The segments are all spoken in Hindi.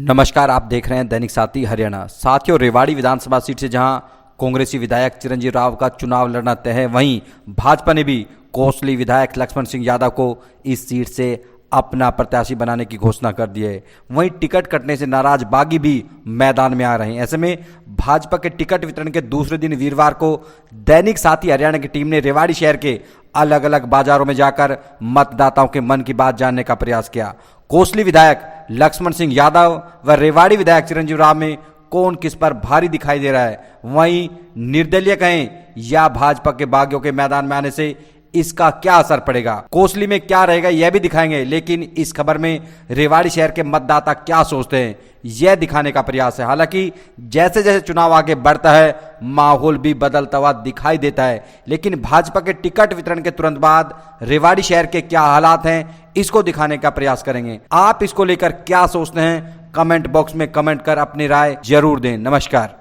नमस्कार, आप देख रहे हैं दैनिक साथी हरियाणा। साथियों, रेवाड़ी विधानसभा सीट से जहां कांग्रेसी विधायक चिरंजीव राव का चुनाव लड़ना तय है, वहीं भाजपा ने भी कोसली विधायक लक्ष्मण सिंह यादव को इस सीट से अपना प्रत्याशी बनाने की घोषणा कर दी है। वहीं टिकट कटने से नाराज बागी भी मैदान में आ रहे हैं। ऐसे में भाजपा के टिकट वितरण के दूसरे दिन वीरवार को दैनिक साथी हरियाणा की टीम ने रेवाड़ी शहर के अलग अलग बाजारों में जाकर मतदाताओं के मन की बात जानने का प्रयास किया। कोसली विधायक लक्ष्मण सिंह यादव व रेवाड़ी विधायक चिरंजीव राव में कौन किस पर भारी दिखाई दे रहा है, वहीं निर्दलीय कहें या भाजपा के बागियों के मैदान में आने से इसका क्या असर पड़ेगा, कोसली में क्या रहेगा, यह भी दिखाएंगे। लेकिन इस खबर में रेवाड़ी शहर के मतदाता क्या सोचते हैं, यह दिखाने का प्रयास है। हालांकि जैसे जैसे चुनाव आगे बढ़ता है, माहौल भी बदलता हुआ दिखाई देता है। लेकिन भाजपा के टिकट वितरण के तुरंत बाद रेवाड़ी शहर के क्या हालात हैं, इसको दिखाने का प्रयास करेंगे। आप इसको लेकर क्या सोचते हैं, कमेंट बॉक्स में कमेंट कर अपनी राय जरूर दें। नमस्कार।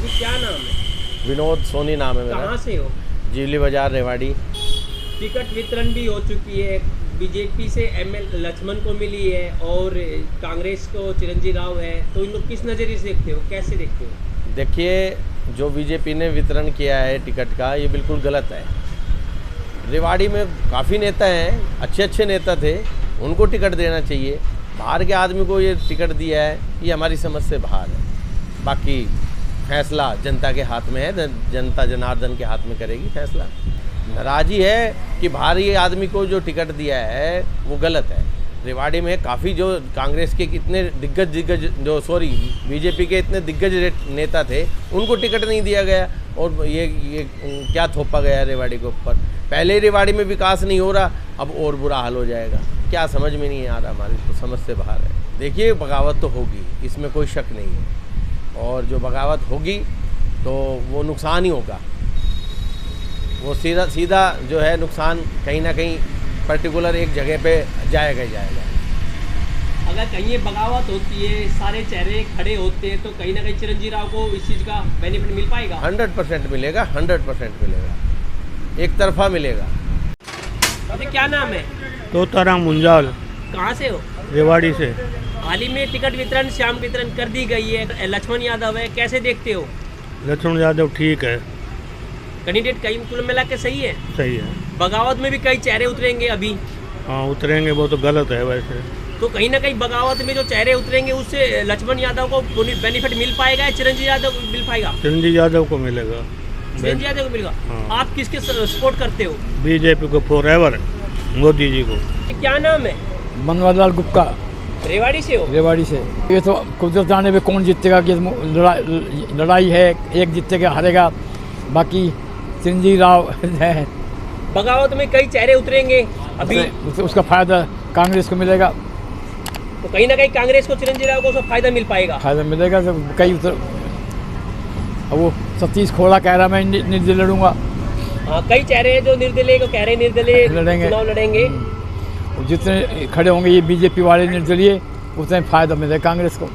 क्या नाम है? विनोद सोनी नाम है मेरा। कहाँ से हो? जीवली बाजार रेवाड़ी। टिकट वितरण भी हो चुकी है, बीजेपी से एमएल लक्ष्मण को मिली है और कांग्रेस को चिरंजीव राव है, तो इन लोग किस नज़रिए से देखते हो, कैसे देखते हो? देखिए, जो बीजेपी ने वितरण किया है टिकट का, ये बिल्कुल गलत है। रेवाड़ी में काफ़ी नेता हैं, अच्छे अच्छे नेता थे, उनको टिकट देना चाहिए। बाहर के आदमी को ये टिकट दिया है, ये हमारी समझ से बाहर है। बाकी फैसला जनता के हाथ में है, जनता जनार्दन के हाथ में करेगी फैसला। नाराज़ी है कि बाहरी आदमी को जो टिकट दिया है वो गलत है। रेवाड़ी में काफ़ी जो कांग्रेस के कितने बीजेपी के इतने दिग्गज नेता थे, उनको टिकट नहीं दिया गया और ये क्या थोपा गया रेवाड़ी के ऊपर। पहले ही रेवाड़ी में विकास नहीं हो रहा, अब और बुरा हाल हो जाएगा। क्या समझ में नहीं आ रहा, हमारी तो समझ से बाहर है। देखिए, बगावत तो होगी, इसमें कोई शक नहीं है, और जो बगावत होगी तो वो नुकसान ही होगा। वो सीधा सीधा जो है नुकसान कहीं ना कहीं पर्टिकुलर एक जगह पे जाएगा ही जाएगा। अगर कहीं ये बगावत होती है, सारे चेहरे खड़े होते हैं, तो कहीं ना कहीं चिरंजीव राव को इस चीज़ का बेनिफिट मिल पाएगा। 100% मिलेगा, 100% मिलेगा, एक तरफा मिलेगा। अभी क्या नाम है? तोताराम मुंजाल। कहाँ से हो? रेवाड़ी से। हाल ही में टिकट वितरण, शाम वितरण कर दी गई है, लक्ष्मण यादव है, कैसे देखते हो? लक्ष्मण यादव ठीक है, कैंडिडेट कहीं कुल मिला के सही है। सही है। बगावत में भी कई चेहरे उतरेंगे अभी। हाँ, उतरेंगे, वो तो गलत है वैसे। तो कहीं ना कहीं बगावत में जो चेहरे उतरेंगे, उससे लक्ष्मण यादव को बेनिफिट मिल पाएगा या चिरंजीव यादव को मिल पाएगा? चिरंजीव यादव को मिलेगा। चिरंजीव यादव को मिलेगा। हाँ। आप किसके सपोर्ट करते हो? बीजेपी को फॉरएवर, मोदी जी को। क्या नाम है? मनोहरलाल गुप्ता। रेवाड़ी से हो? रेवाड़ी से। ये तो कुदरत जाने पे कौन जीतेगा, कि लड़ाई है, एक जीतेगा हारेगा, बाकी चिरंजीव राव है। बगावत में कई चेहरे उतरेंगे अभी, उसका फायदा कांग्रेस को मिलेगा। तो कहीं ना कहीं कांग्रेस को चिरंजीव राव को उसका फायदा मिल पाएगा। फायदा मिलेगा तो कई अब वो सतीश खोड़ा कह रहा मैं निर्दलीय लड़ूंगा। हाँ, कई चेहरे हैं जो निर्दलीय को कह रहे हैं, निर्दलीय लड़ेंगे, चुनाव लड़ेंगे। जितने खड़े होंगे ये बीजेपी वाले निर्दलीय, उतने फायदा मिलेगा कांग्रेस को।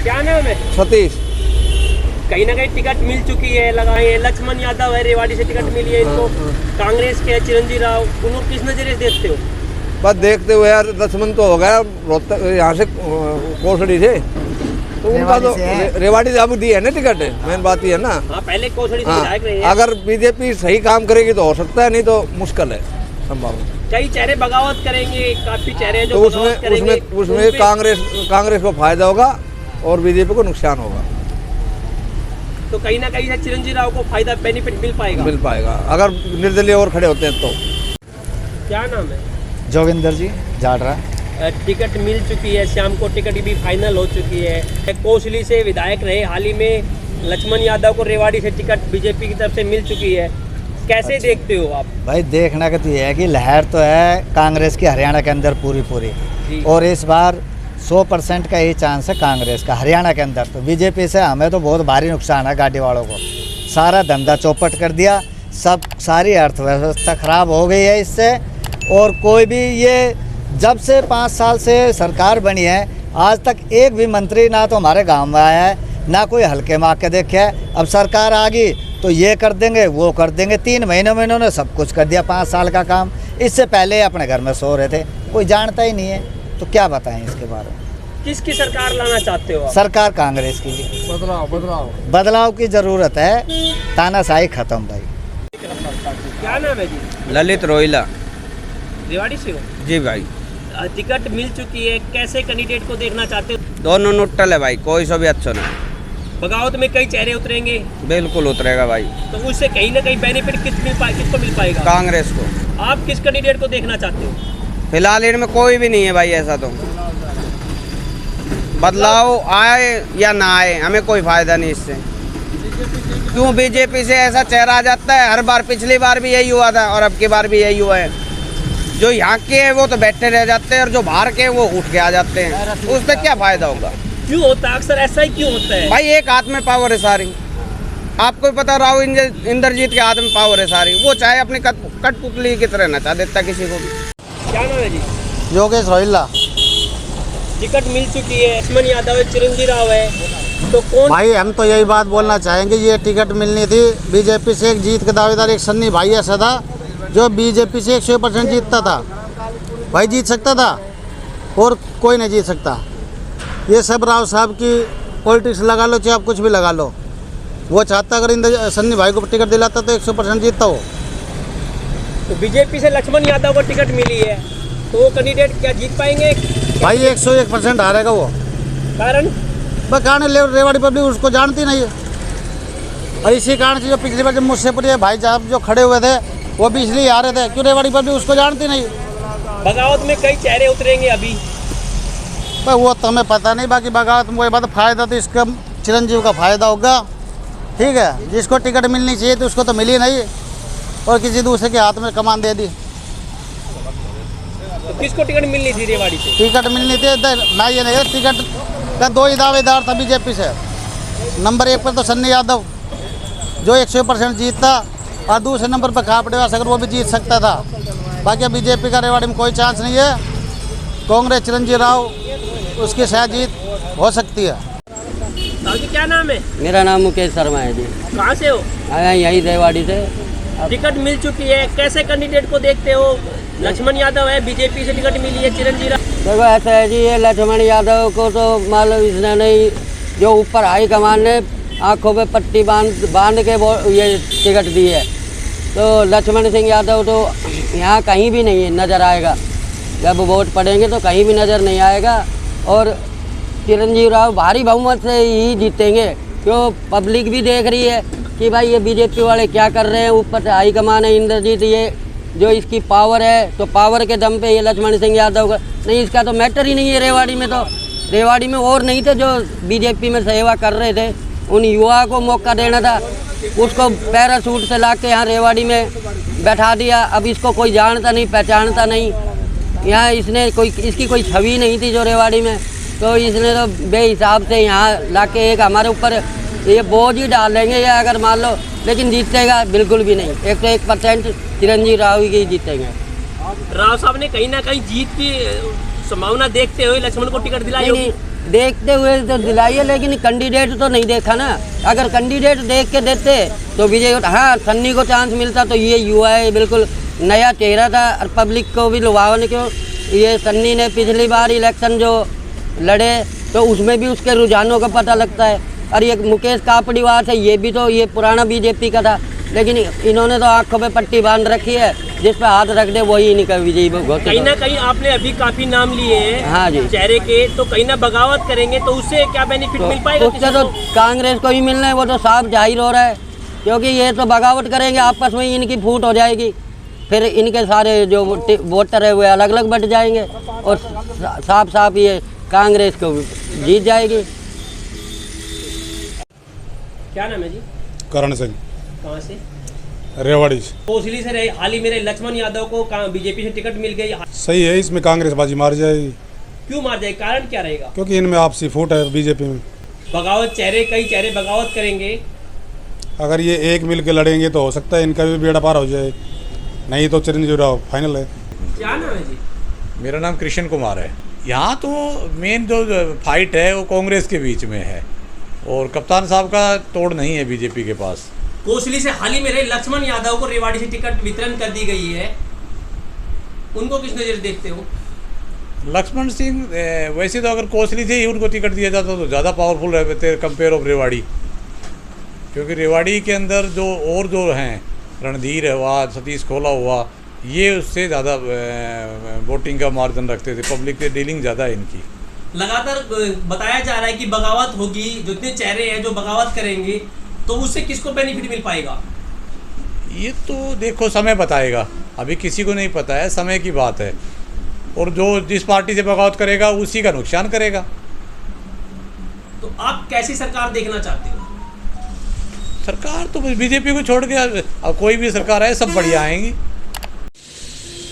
क्या नाम है? सतीश। कहीं ना कहीं टिकट मिल चुकी है, लगाए लक्ष्मण यादव है, रेवाड़ी से टिकट मिली है इनको। कांग्रेस के चिरंजीव राव, उनको किस नजरिए से देखते हो? बस देखते हुए यार, लक्ष्मण तो हो गया रोहतक, यहाँ से कोसड़ी से, तो उनका तो रेवाड़ी से अब दी है ना टिकट, मेन बात ये है ना। हाँ, पहले कोसड़ी से विधायक रहे हैं। अगर बीजेपी सही काम करेगी तो हो सकता है, नहीं तो मुश्किल है संभव। कई चेहरे बगावत करेंगे, काफी चेहरे जो तो बगावत करेंगे, उसमें कांग्रेस को फायदा होगा और बीजेपी को नुकसान होगा। तो कहीं ना कहीं चिरंजीव राव को फायदा बेनिफिट मिल पाएगा अगर निर्दलीय और खड़े होते हैं तो। क्या नाम है? जोगिंदर जी जाडरा। टिकट मिल चुकी है, शाम को टिकट भी फाइनल हो चुकी है। कोसली से विधायक रहे, हाल ही में लक्ष्मण यादव को रेवाड़ी से टिकट बीजेपी की तरफ से मिल चुकी है, कैसे देखते हो आप? भाई, देखना का तो ये है कि लहर तो है कांग्रेस की हरियाणा के अंदर पूरी, और इस बार 100% का ही चांस है कांग्रेस का हरियाणा के अंदर। तो बीजेपी से हमें तो बहुत भारी नुकसान है, गाड़ी वालों को सारा धंधा चौपट कर दिया, सारी अर्थव्यवस्था खराब हो गई है इससे। और कोई भी ये जब से 5 साल से सरकार बनी है, आज तक एक भी मंत्री ना तो हमारे गांव में आया है, ना कोई हल्के में आके देखे है। अब सरकार आ गई तो ये कर देंगे, वो कर देंगे। 3 महीनों में इन्होंने सब कुछ कर दिया, 5 साल का काम। इससे पहले अपने घर में सो रहे थे, कोई जानता ही नहीं है, तो क्या बताएं इसके बारे में। किसकी सरकार लाना चाहते हो आप? सरकार कांग्रेस की जी। बदलाव की ज़रूरत है, तानाशाही खत्म भाई। क्या नाम है जी? ललित रोहिला। रेवाड़ी से हो? जी भाई। टिकट मिल चुकी है, कैसे कैंडिडेट को देखना चाहते हो? दोनों नुट्टल है भाई, कोई सो भी अच्छा ना। बगावत में कई चेहरे उतरेंगे, बिल्कुल उतरेगा भाई। तो उससे कहीं ना कहीं बेनिफिट किसको मिल पाएगा? कांग्रेस को। आप किस कैंडिडेट को देखना चाहते हो? फिलहाल इनमें कोई भी नहीं है भाई, ऐसा तो बदलाव आए या ना आए हमें कोई फायदा नहीं इससे। क्यों बीजेपी से ऐसा चेहरा आ जाता है, हर बार पिछली बार भी यही हुआ था और अब की बार भी यही हुआ है। जो यहाँ के हैं वो तो बैठे रह जाते हैं और जो बाहर के हैं वो उठ के आ जाते हैं, उससे क्या फायदा होगा? क्यों होता है, अक्सर ऐसा ही क्यों होता है? भाई एक हाथ में पावर है सारी, आपको भी पता, राव इंद्रजीत के हाथ में पावर है सारी, वो चाहे अपनी कठपुतली की तरह नचा देता किसी को भी। क्या नाम है जी? योगेश रोहिला। टिकट मिल चुकी है, लक्ष्मण यादव है, चिरंजीव राव है, तो कौन? भाई हम तो यही बात बोलना चाहेंगे, ये टिकट मिलनी थी। बीजेपी से एक जीत के दावेदार एक सन्नी भाई ऐसा था जो बीजेपी से 100% जीतता था। भाई जीत सकता था और कोई नहीं जीत सकता। ये सब राव साहब की पॉलिटिक्स लगा लो, चाहे आप कुछ भी लगा लो। वो चाहता अगर सन्नी भाई को टिकट दिलाता तो 100% जीतता हो। तो बीजेपी से लक्ष्मण यादव को टिकट मिली है, तो वो कैंडिडेट क्या जीत पाएंगे? भाई 101% हारेगा वो। कारण? बस कारण रेवाड़ी पब्लिक उसको जानती नहीं है, और इसी कारण से जो पिछली बार जब मुझसे पूछे भाई साहब जो खड़े हुए थे वो भी इसलिए आ रहे थे क्यों रेवाड़ी पब्लिक उसको जानती नहीं। बगावत में कई चेहरे उतरेंगे अभी, पर वो तो हमें पता नहीं। बाकी बगावत में वही बात, फायदा तो इसका चिरंजीव का फायदा होगा, ठीक है। जिसको टिकट मिलनी चाहिए तो उसको तो मिली नहीं और किसी दूसरे के हाथ में कमान दे दी। तो किसको टिकट मिलनी थी रेवाड़ी से? टिकट मिलनी थी ना, ये नहीं, टिकट का दो ही दावेदार था बीजेपी से। नंबर 1 पर तो सन्नी यादव जो 100% जीतता, और दूसरे नंबर पर खापड़ेवास अगर वो भी जीत सकता था। बाकी बीजेपी का रेवाड़ी में कोई चांस नहीं है। कांग्रेस चिरंजीव राव उसकी शायद जीत हो सकती है। साहब जी क्या नाम है? मेरा नाम मुकेश शर्मा है जी। कहाँ से हो? आया यहीं रेवाड़ी से। टिकट मिल चुकी है, कैसे कैंडिडेट को देखते हो? लक्ष्मण यादव है, बीजेपी से टिकट मिली है, चिरंजीव राव। देखो ऐसा है जी, ये लक्ष्मण यादव को तो मान लो इसने नहीं, जो ऊपर हाई कमान ने आंखों पे पट्टी बांध के वो ये टिकट दी है, तो लक्ष्मण सिंह यादव तो यहाँ कहीं भी नहीं नज़र आएगा। जब वोट पड़ेंगे तो कहीं भी नज़र नहीं आएगा, और चिरंजीव राव भारी बहुमत से ही जीतेंगे। क्यों, पब्लिक भी देख रही है कि भाई ये बीजेपी वाले क्या कर रहे हैं। ऊपर से हाई कमान है इंद्रजीत, ये जो इसकी पावर है, तो पावर के दम पे ये लक्ष्मण सिंह यादव का नहीं, इसका तो मैटर ही नहीं है रेवाड़ी में। तो रेवाड़ी में और नहीं थे जो बीजेपी में सेवा कर रहे थे, उन युवा को मौका देना था। उसको पैराशूट से ला के यहाँ रेवाड़ी में बैठा दिया। अब इसको कोई जानता नहीं, पहचानता नहीं। यहाँ इसने इसकी कोई छवि नहीं थी जो रेवाड़ी में, तो इसने तो बेहिसाब से यहाँ ला के एक हमारे ऊपर ये बोझ ही डाल देंगे या अगर मान लो, लेकिन जीतेगा बिल्कुल भी नहीं। 101% चिरंजीव राव ही जीतेंगे। राव साहब ने कहीं ना कहीं जीत की संभावना देखते हुए लक्ष्मण को टिकट दिलाई होगी। देखते हुए तो दिलाई है, लेकिन कैंडिडेट तो नहीं देखा ना। अगर कैंडिडेट देख के देते तो विजय, हाँ सन्नी को चांस मिलता तो ये युवा है, बिल्कुल नया चेहरा था और पब्लिक को भी लुभावन। क्यों, ये सन्नी ने पिछली बार इलेक्शन जो लड़े तो उसमें भी उसके रुझानों का पता लगता है। और ये मुकेश कापड़ीवास है, ये भी तो ये पुराना बीजेपी का था, लेकिन इन्होंने तो आंखों पे पट्टी बांध रखी है, जिस पे हाथ रख दे वही इनका विजयी होते। कहीं ना कहीं आपने अभी काफी नाम लिए हैं, हाँ जी, चेहरे के, तो कहीं ना बगावत करेंगे तो उससे क्या बेनिफिट मिल पाएगा? उससे तो कांग्रेस को ही मिलना है, वो तो साफ जाहिर हो रहा है। क्योंकि ये तो बगावत करेंगे, आपस में ही इनकी फूट हो जाएगी, फिर इनके सारे जो वोटर है वो अलग अलग बट जाएंगे और साफ साफ ये कांग्रेस को जीत जाएगी। क्या नाम है जी? करण सिंह। कहाँ से? रेवाड़ी से। कोसली से रहे, हाल ही मेरे लक्ष्मण यादव को बीजेपी से टिकट मिल गई। सही है, इसमें कांग्रेस बाजी मार जाएगी। क्यों मार जाएगी, कारण क्या रहेगा? क्योंकि इनमें आपसी फूट है बीजेपी में। बगावत कई चेहरे बगावत करेंगे। अगर ये एक मिल के लड़ेंगे तो हो सकता है इनका भी बेड़ा पार हो जाए, नहीं तो चिरंजीव राव फाइनल है। क्या नाम है जी? मेरा नाम कृष्ण कुमार है। यहाँ तो मेन जो फाइट है वो कांग्रेस के बीच में है और कप्तान साहब का तोड़ नहीं है बीजेपी के पास। कोसली से हाल ही में रहे लक्ष्मण यादव को रेवाड़ी से टिकट वितरण कर दी गई है, उनको किस नज़र देखते हो? लक्ष्मण सिंह वैसे तो अगर कोसली से ही उनको टिकट दिया जाता तो ज़्यादा पावरफुल रहते कंपेयर ऑफ रेवाड़ी, क्योंकि रेवाड़ी के अंदर जो हैं रणधीर हुआ, सतीश खोला हुआ, ये उससे ज़्यादा वोटिंग का मार्जिन रखते थे, पब्लिक से डीलिंग ज़्यादा है इनकी। लगातार बताया जा रहा है कि बगावत होगी, जितने चेहरे हैं जो बगावत करेंगे तो उससे किसको बेनिफिट मिल पाएगा? ये तो देखो समय बताएगा, अभी किसी को नहीं पता है, समय की बात है। और जो जिस पार्टी से बगावत करेगा उसी का नुकसान करेगा। तो आप कैसी सरकार देखना चाहते हो? सरकार तो बीजेपी को छोड़ के अब कोई भी सरकार आए सब बढ़िया आएंगी।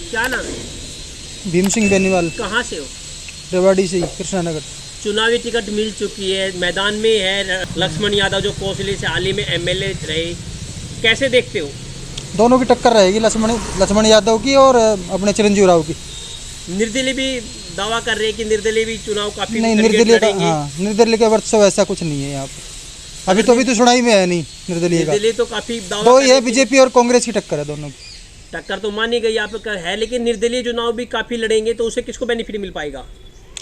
क्या नाम है? भीम सिंह बेनीवाल, कहाँ से हो? रेवाड़ी से ही, कृष्णानगर। चुनावी टिकट मिल चुकी है, मैदान में है लक्ष्मण यादव जो कोसली से हाल ही में एमएलए रहे, कैसे देखते हो? दोनों की टक्कर रहेगी, लक्ष्मण यादव की और अपने चिरंजीव राव की। निर्दलीय भी दावा कर रहे हैं कि निर्दलीय भी चुनाव काफी नहीं, निर्दलीय के वर्चस्व ऐसा कुछ नहीं है यहाँ पर। अभी तो सुनाई में है नहीं निर्दलीय का। निर्दलीय तो काफी दावा तो ये बीजेपी और कांग्रेस की टक्कर है, दोनों की टक्कर तो मानी गई आप है, लेकिन निर्दलीय चुनाव भी काफी लड़ेंगे तो उसे किसको बेनिफिट मिल पाएगा?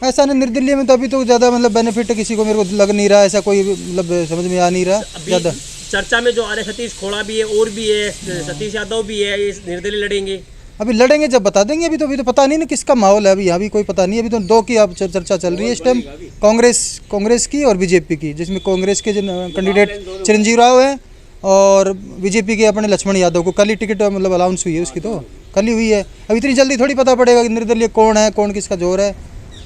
ऐसा नहीं, निर्दलीय में तो अभी तो ज़्यादा मतलब बेनिफिट किसी को मेरे को लग नहीं रहा, ऐसा कोई मतलब समझ में आ नहीं रहा ज़्यादा। चर्चा में जो आ रहे सतीश खोड़ा भी है और भी है, सतीश यादव भी है, ये निर्दलीय लड़ेंगे। अभी लड़ेंगे जब बता देंगे, अभी तो पता नहीं ना किसका माहौल है, अभी यहाँ भी कोई पता नहीं। अभी तो दो की अब चर्चा चल रही है इस टाइम, कांग्रेस की और बीजेपी की, जिसमें कांग्रेस के जो कैंडिडेट चिरंजीव राव है और बीजेपी के अपने लक्ष्मण यादव को कल ही टिकट मतलब अनाउंस हुई है, उसकी तो कल ही हुई है। अब इतनी जल्दी थोड़ी पता पड़ेगा कि निर्दलीय कौन है, कौन किसका जोर है।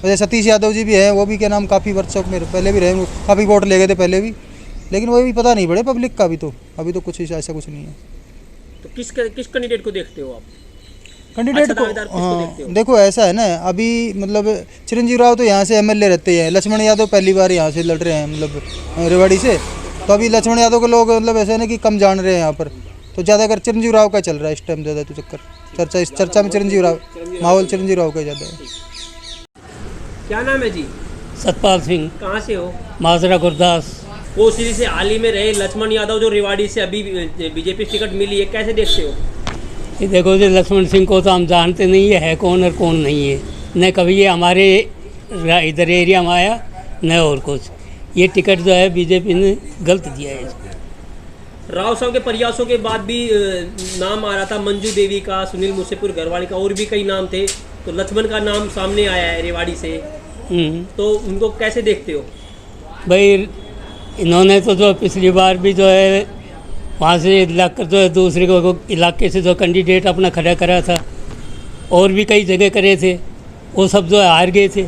वैसे सतीश यादव जी भी हैं, वो भी क्या नाम काफ़ी वर्कशॉप में पहले भी रहे, काफ़ी वोट ले गए थे पहले भी, लेकिन वो भी पता नहीं पड़े पब्लिक का अभी तो कुछ ऐसा कुछ नहीं है। तो किस कैंडिडेट को देखते हो आप? कैंडिडेट को हाँ, देखो ऐसा है ना, अभी मतलब चिरंजीव राव तो यहाँ से एमएलए रहते हैं, लक्ष्मण यादव पहली बार यहाँ से लड़ रहे हैं मतलब रेवाड़ी से, तो अभी लक्ष्मण यादव को लोग मतलब ऐसा है ना कि कम जान रहे हैं यहाँ पर, तो ज़्यादातर चिरंजीव राव का चल रहा है इस टाइम ज़्यादा, तो चक्कर इस चर्चा में चिरंजीव राव, माहौल चिरंजीव राव का ज़्यादा है। क्या नाम है जी? सतपाल सिंह। कहाँ से हो? माजरा गुरदास। कोसली से हाल ही में रहे लक्ष्मण यादव जो रेवाड़ी से अभी बीजेपी टिकट मिली है, कैसे देखते हो? ये देखो जी, लक्ष्मण सिंह को तो हम जानते नहीं है कौन और कौन नहीं है, न कभी ये हमारे इधर एरिया में आया न और कुछ। ये टिकट जो है बीजेपी ने गलत दिया है इसको। राव साहब के प्रयासों के बाद भी नाम आ रहा था मंजू देवी का, सुनील मुसेपुर घरवाली का, और भी कई नाम थे, तो लक्ष्मण का नाम सामने आया है रेवाड़ी से, तो उनको कैसे देखते हो? भाई इन्होंने तो जो पिछली बार भी जो है वहाँ से लाकर जो है दूसरे को इलाके से जो कैंडिडेट अपना खड़ा करा था, और भी कई जगह करे थे, वो सब जो है हार गए थे,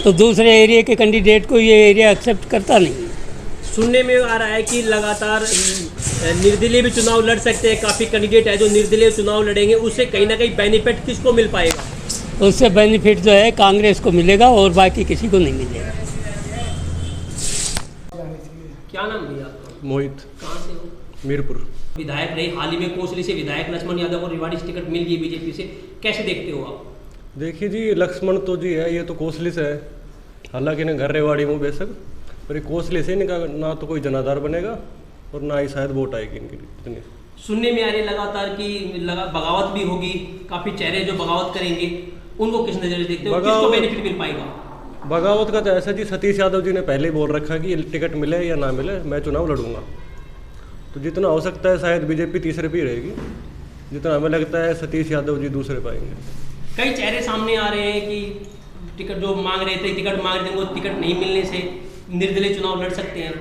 तो दूसरे एरिया के कैंडिडेट को ये एरिया एक्सेप्ट करता नहीं। सुनने में आ रहा है कि लगातार निर्दलीय भी चुनाव लड़ सकते हैं, काफ़ी कैंडिडेट है जो निर्दलीय चुनाव लड़ेंगे, उससे कहीं ना कहीं बेनिफिट किसको मिल पाएगा? उससे बेनिफिट जो है कांग्रेस को मिलेगा और बाकी किसी को नहीं मिलेगा। क्या नाम भैया आपका? मोहित। कहाँ से हो? मीरपुर। विधायक रहे हाल ही में कोसली से विधायक लक्ष्मण यादव को रेवाड़ी से टिकट मिल गई बीजेपी से, कैसे देखते हो आप? देखिए जी, लक्ष्मण तो जी है, ये तो कोसली से है, हालांकि इन्हें घर रेवाड़ी में बेशक, पर ये कोसली से इनका ना तो कोई जनाधार बनेगा और ना ही शायद वोट आएगी इनकी इतनी। सुनने में आ रही लगातार कि बगावत भी होगी, काफ़ी चेहरे जो बगावत करेंगे, उनको किस नज़र से देखते हो, किसको बेनिफिट मिल पाएगा? बगावत का तो ऐसा जी, सतीश यादव जी ने पहले ही बोल रखा कि टिकट मिले या ना मिले मैं चुनाव लड़ूंगा, तो जितना हो सकता है शायद बीजेपी तीसरे पे ही रहेगी, जितना हमें लगता है सतीश यादव जी दूसरे पाएंगे। कई चेहरे सामने आ रहे हैं कि टिकट जो मांग रहे थे, टिकट मांग रहे थे, वो टिकट नहीं मिलने से निर्दलीय चुनाव लड़ सकते हैं।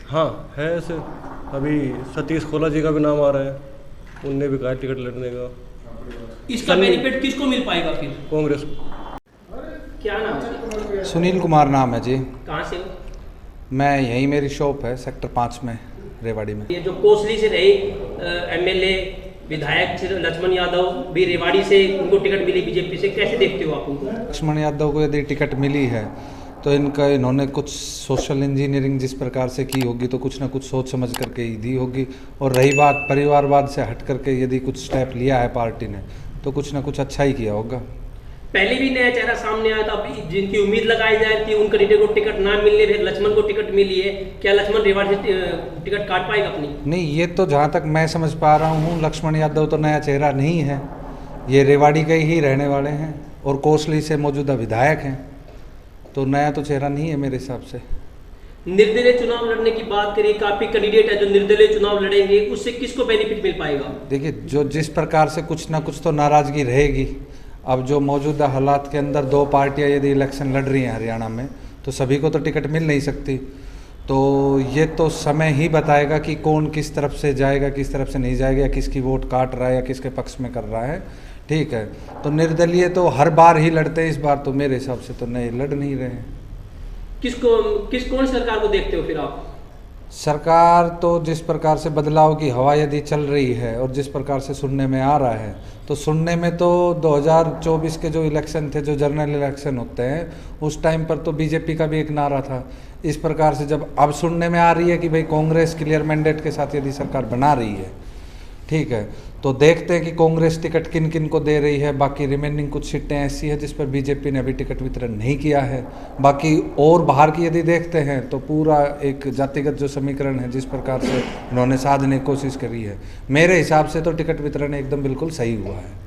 हाँ है ऐसे, अभी सतीश खोला जी का भी नाम आ रहा है, उनने भी कहा टिकट लड़ने का। इसका बेनिफिट किसको मिल पाएगा फिर? कांग्रेस को। क्या नाम है? सुनील कुमार नाम है जी। कहाँ से हो? मैं यहीं, मेरी शॉप है सेक्टर 5 में, रेवाड़ी में। ये जो कोसली से रहे एमएलए विधायक लक्ष्मण यादव भी रेवाड़ी से, उनको टिकट मिली बीजेपी से, कैसे देखते हो आप उनको? लक्ष्मण यादव को यदि टिकट मिली है तो इन्होंने कुछ सोशल इंजीनियरिंग जिस प्रकार से की होगी, तो कुछ ना कुछ सोच समझ करके ही दी होगी। और रही बात परिवारवाद से हट करके यदि कुछ स्टेप लिया है पार्टी ने, तो कुछ ना कुछ अच्छा ही किया होगा। पहले भी नया चेहरा सामने आया था, अभी जिनकी उम्मीद लगाई जाए थी उन कैंडिडेट को टिकट ना मिलने, फिर लक्ष्मण को टिकट मिली है, क्या लक्ष्मण रेवाड़ी से टिकट काट पाएगा अपनी? नहीं, ये तो जहाँ तक मैं समझ पा रहा हूँ, लक्ष्मण यादव तो नया चेहरा नहीं है, ये रेवाड़ी के ही रहने वाले हैं और कोसली से मौजूदा विधायक हैं, तो नया तो चेहरा नहीं है मेरे हिसाब से। निर्दलीय चुनाव लड़ने की बात करिए, काफी कैंडिडेट है जो निर्दलीय चुनाव लड़ेंगे, उससे किसको बेनिफिट मिल पाएगा? देखिए, जो जिस प्रकार से कुछ ना कुछ तो नाराज़गी रहेगी। अब जो मौजूदा हालात के अंदर दो पार्टियां यदि इलेक्शन लड़ रही हैं हरियाणा में, तो सभी को तो टिकट मिल नहीं सकती। तो ये तो समय ही बताएगा कि कौन किस तरफ से जाएगा, किस तरफ से नहीं जाएगा, या किसकी वोट काट रहा है या किसके पक्ष में कर रहा है। ठीक है, तो निर्दलीय तो हर बार ही लड़ते हैं, इस बार तो मेरे हिसाब से तो नहीं लड़ नहीं रहे हैं। कौन सरकार को देखते हो फिर आप? सरकार तो जिस प्रकार से बदलाव की हवा यदि चल रही है और जिस प्रकार से सुनने में आ रहा है, तो सुनने में तो 2024 के जो इलेक्शन थे, जो जनरल इलेक्शन होते हैं, उस टाइम पर तो बीजेपी का भी एक नारा था। इस प्रकार से जब अब सुनने में आ रही है कि भाई कांग्रेस क्लियर मैंडेट के साथ यदि सरकार बना रही है, ठीक है, तो देखते हैं कि कांग्रेस टिकट किन किन को दे रही है। बाकी रिमेनिंग कुछ सीटें ऐसी है जिस पर बीजेपी ने अभी टिकट वितरण नहीं किया है। बाकी और बाहर की यदि देखते हैं तो पूरा एक जातिगत जो समीकरण है जिस प्रकार से इन्होंने साधने की कोशिश करी है, मेरे हिसाब से तो टिकट वितरण एकदम बिल्कुल सही हुआ है।